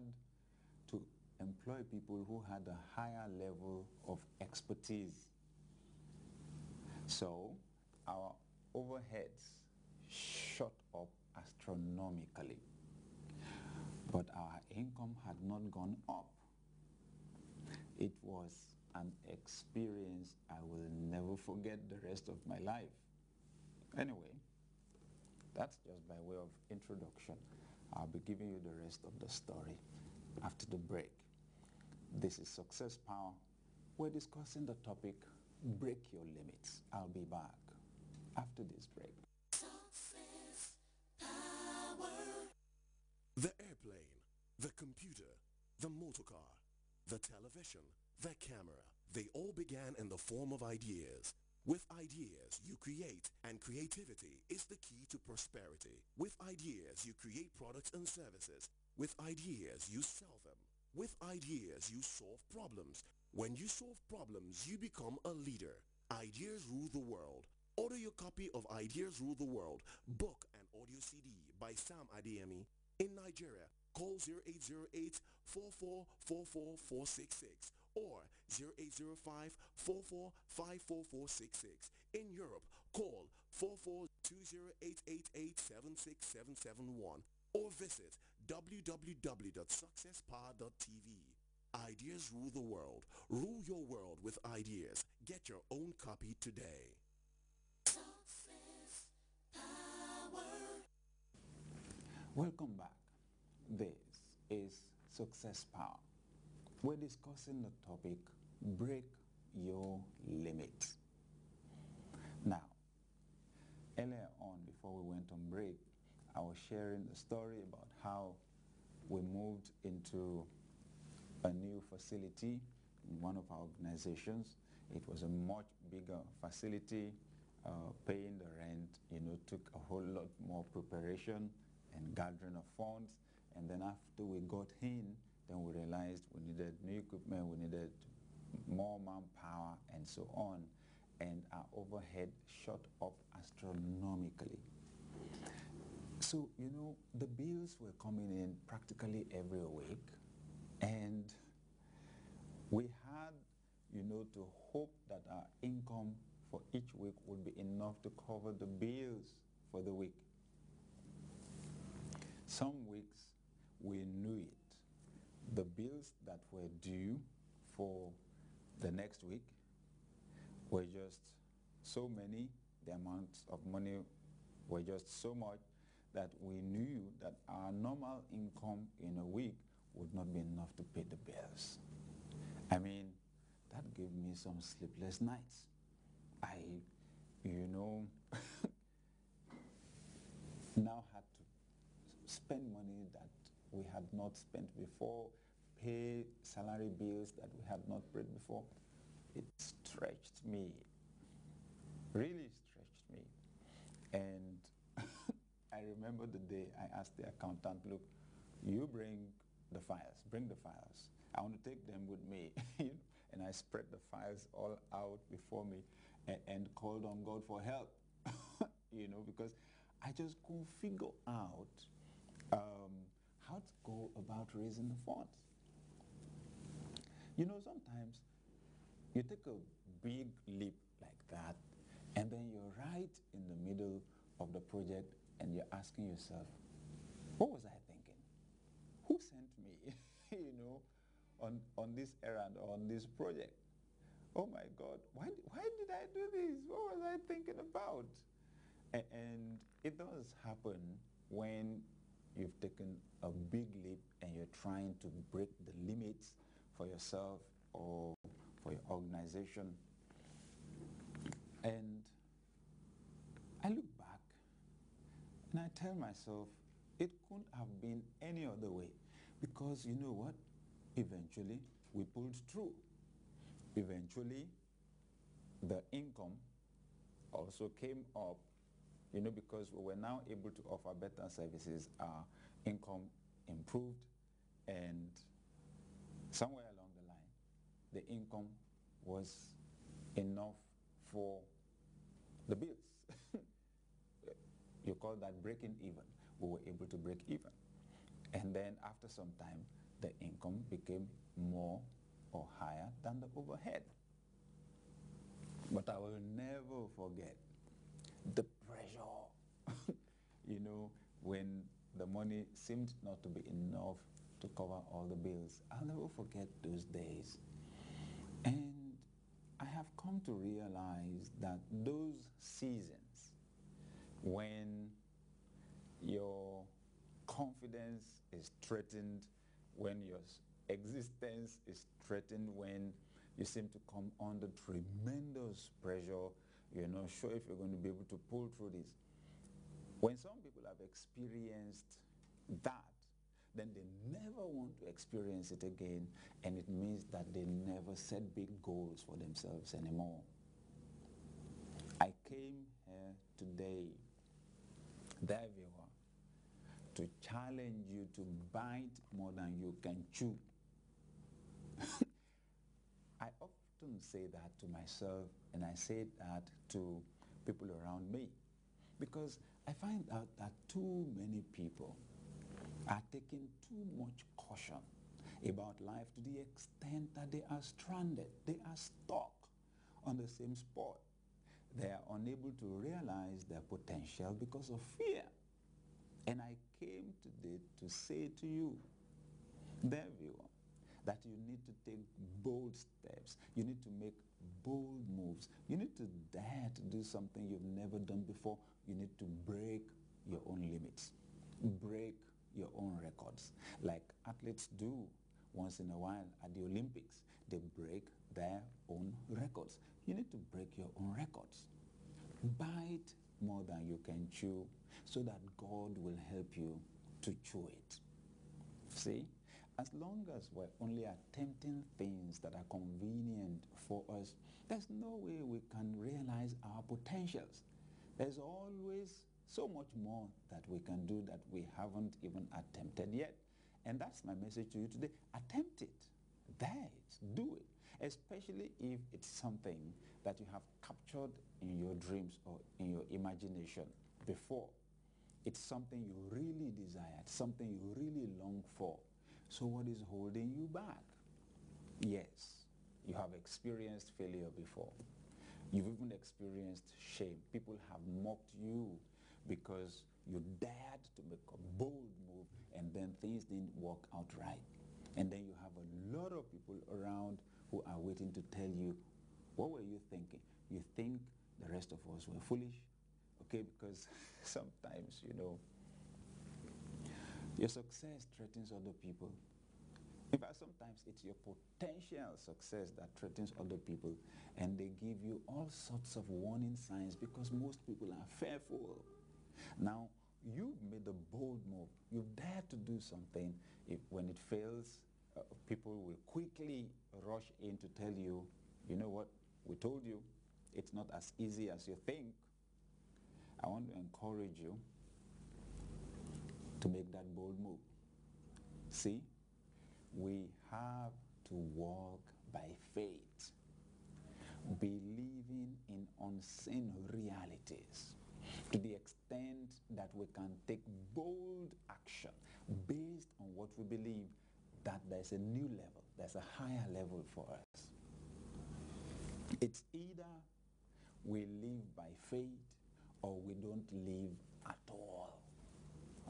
had to employ people who had a higher level of expertise. So our overheads shot up astronomically, but our income had not gone up. It was an experience I will never forget the rest of my life. Anyway, that's just by way of introduction. I'll be giving you the rest of the story after the break. This is Success Power. We're discussing the topic, break your limits. I'll be back after this break. Success Power. The airplane, the computer, the motorcar, the television, the camera, they all began in the form of ideas. With ideas, you create, and creativity is the key to prosperity. With ideas, you create products and services. With ideas, you sell them. With ideas, you solve problems. When you solve problems, you become a leader. Ideas rule the world. Order your copy of Ideas Rule the World, book and audio CD by Sam Adeyemi. In Nigeria, call 0808-4444-466 or 0805-44-54466. In Europe, call 442088876771 or visit www.successpower.tv. Ideas rule the world. Rule your world with ideas. Get your own copy today. Success Power. Welcome back. This is Success Power. We're discussing the topic, break your limits. Now, earlier on, before we went on break, I was sharing the story about how we moved into a new facility in one of our organizations. It was a much bigger facility. Paying the rent, took a whole lot more preparation and gathering of funds. And then after we got in, then we realized we needed new equipment, we needed more manpower, and so on. And our overhead shot up astronomically. So, the bills were coming in practically every week. And we had, to hope that our income for each week would be enough to cover the bills for the week. Some weeks we knew it. The bills that were due for the next week were just so many, the amounts of money were just so much that we knew that our normal income in a week would not be enough to pay the bills. I mean, that gave me some sleepless nights. I, now had to spend money that we had not spent before, pay salary bills that we had not paid before. It stretched me, really stretched me. And I remember the day I asked the accountant, look, you bring the files. I want to take them with me. And I spread the files all out before me and called on God for help, because I just couldn't figure out how to go about raising the funds. Sometimes you take a big leap like that, and then you're right in the middle of the project, and you're asking yourself, what was I thinking? Who sent me, on this errand, on this project? Oh my God, why did I do this? What was I thinking about? And it does happen when you've taken a big leap and you're trying to break the limits for yourself or for your organization. And I look back and I tell myself it couldn't have been any other way, because you know what? Eventually we pulled through. Eventually the income also came up, because we were now able to offer better services. Our income improved, and somewhere along the line the income was enough for the bills. You call that breaking even. We were able to break even. And then after some time, the income became more or higher than the overhead. But I will never forget the pressure, when the money seemed not to be enough to cover all the bills. I'll never forget those days. And I have come to realize that those seasons when your confidence is threatened, when your existence is threatened, when you seem to come under tremendous pressure, you're not sure if you're going to be able to pull through this. When some people have experienced that, then they never want to experience it again, and it means that they never set big goals for themselves anymore. I came here today, dear viewer, to challenge you to bite more than you can chew. I often say that to myself, and I say that to people around me, because I find out that too many people are taking too much caution about life to the extent that they are stranded. They are stuck on the same spot. They are unable to realize their potential because of fear. And I came today to say to you, dear viewer, that you need to take bold steps. You need to make bold moves. You need to dare to do something you've never done before. You need to break your own limits. Break your own records, like athletes do once in a while at the Olympics. They break their own records. You need to break your own records. Bite more than you can chew so that God will help you to chew it. See, as long as we're only attempting things that are convenient for us, there's no way we can realize our potentials. There's always so much more that we can do that we haven't even attempted yet. And that's my message to you today. Attempt it. Dare it. Do it. Especially if it's something that you have captured in your dreams or in your imagination before. It's something you really desired, something you really long for. So what is holding you back? Yes, you have experienced failure before. You've even experienced shame. People have mocked you because you dared to make a bold move and then things didn't work out right. And then you have a lot of people around who are waiting to tell you, what were you thinking? You think the rest of us were foolish? Okay, because sometimes, your success threatens other people. In fact, sometimes it's your potential success that threatens other people, and they give you all sorts of warning signs because most people are fearful. Now, you've made a bold move. You've dared to do something. When it fails, people will quickly rush in to tell you, you know what, we told you, it's not as easy as you think. I want to encourage you to make that bold move. See, we have to walk by faith, believing in unseen realities, to the extent that we can take bold action based on what we believe that there's a new level, there's a higher level for us. It's either we live by faith or we don't live at all.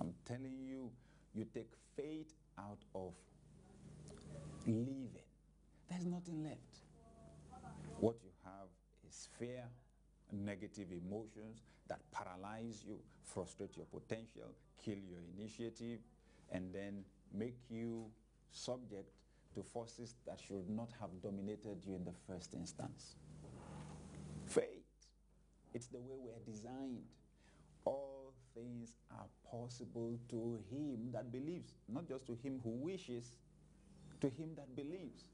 I'm telling you, you take faith out of living, there's nothing left. What you have is fear, negative emotions that paralyze you, frustrate your potential, kill your initiative, and then make you subject to forces that should not have dominated you in the first instance. Faith, it's the way we're designed. All things are possible to him that believes, not just to him who wishes, to him that believes.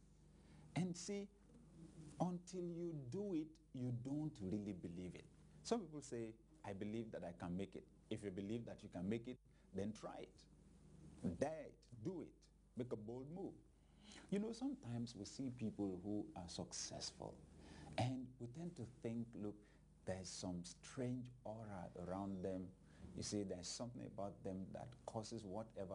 And see, until you do it, you don't really believe it. Some people say, I believe that I can make it. If you believe that you can make it, then try it. Dare it. Do it. Make a bold move. Sometimes we see people who are successful, and we tend to think, look, there's some strange aura around them. You see, there's something about them that causes whatever